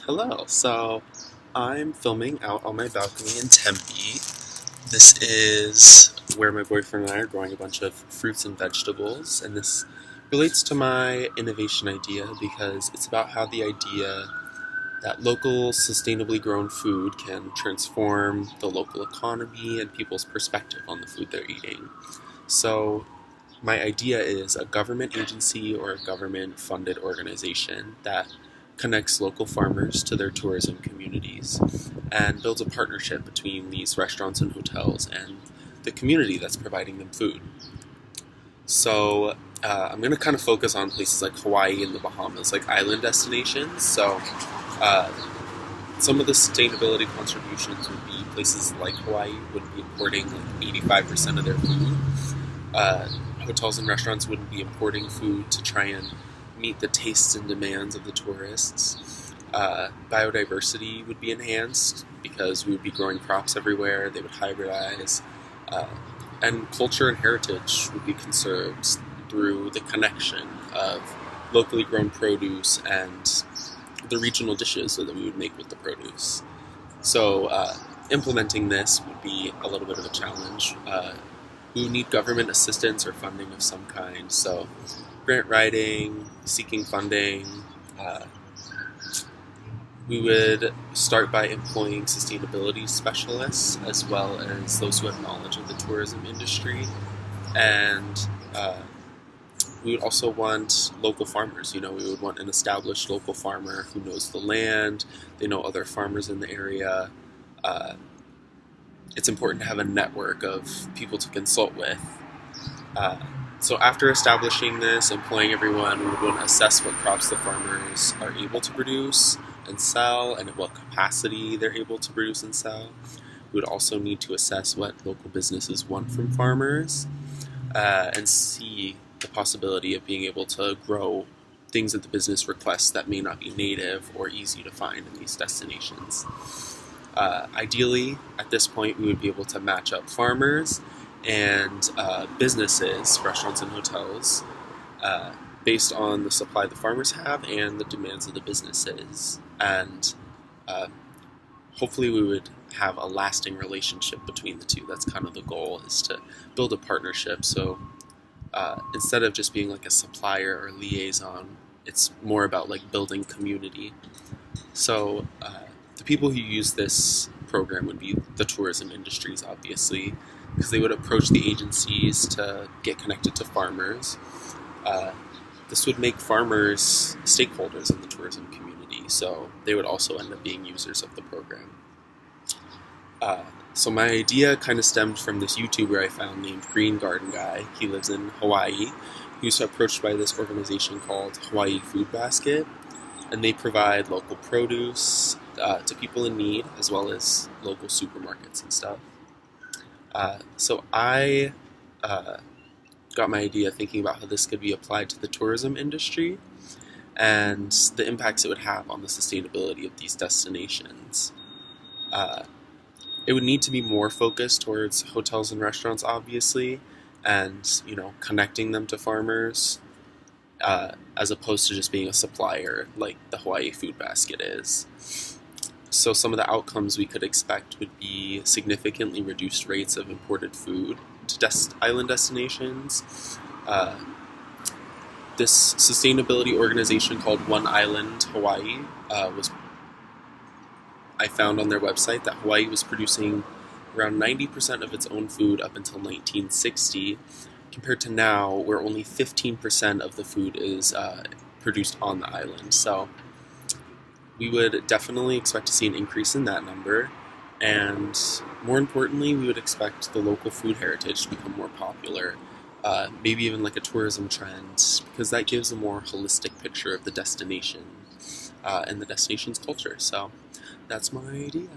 Hello. So I'm filming out on my balcony in Tempe. This is where my boyfriend and I are growing a bunch of fruits and vegetables, and this relates to my innovation idea because it's about how the idea that local, sustainably grown food can transform the local economy and people's perspective on the food they're eating. So my idea is a government agency or a government funded organization that connects local farmers to their tourism communities and builds a partnership between these restaurants and hotels and the community that's providing them food. So I'm going to kind of focus on places like Hawaii and the Bahamas, like island destinations. So uh, some of the sustainability contributions would be places like Hawaii would be importing like 85% of their food. Hotels and restaurants wouldn't be importing food to try and meet the tastes and demands of the tourists. Biodiversity would be enhanced because we would be growing crops everywhere, they would hybridize, and culture and heritage would be conserved through the connection of locally grown produce and the regional dishes that we would make with the produce. So implementing this would be a little bit of a challenge. We would need government assistance or funding of some kind. So grant writing, seeking funding. We would start by employing sustainability specialists as well as those who have knowledge of the tourism industry. And we would also want local farmers. We would want an established local farmer who knows the land, they know other farmers in the area. It's important to have a network of people to consult with. So after establishing this, employing everyone, we would want to assess what crops the farmers are able to produce and sell, and at what capacity they're able to produce and sell. We would also need to assess what local businesses want from farmers, and see the possibility of being able to grow things that the business requests that may not be native or easy to find in these destinations. Ideally, at this point, we would be able to match up farmers and businesses, restaurants and hotels, based on the supply the farmers have and the demands of the businesses. And hopefully we would have a lasting relationship between the two. That's kind of the goal, is to build a partnership. So instead of just being like a supplier or liaison, it's more about like building community. So the people who use this program would be the tourism industries, obviously, because they would approach the agencies to get connected to farmers. This would make farmers stakeholders in the tourism community, so they would also end up being users of the program. So my idea kind of stemmed from this YouTuber I found named Green Garden Guy. He lives in Hawaii. He was approached by this organization called Hawaii Food Basket, and they provide local produce to people in need, as well as local supermarkets and stuff. So I got my idea thinking about how this could be applied to the tourism industry and the impacts it would have on the sustainability of these destinations. It would need to be more focused towards hotels and restaurants, obviously, and connecting them to farmers, as opposed to just being a supplier like the Hawaii Food Basket is. So some of the outcomes we could expect would be significantly reduced rates of imported food to island destinations. This sustainability organization called One Island Hawaii I found on their website that Hawaii was producing around 90% of its own food up until 1960, compared to now where only 15% of the food is produced on the island. So we would definitely expect to see an increase in that number, and more importantly, we would expect the local food heritage to become more popular, maybe even like a tourism trend, because that gives a more holistic picture of the destination and the destination's culture. So that's my idea.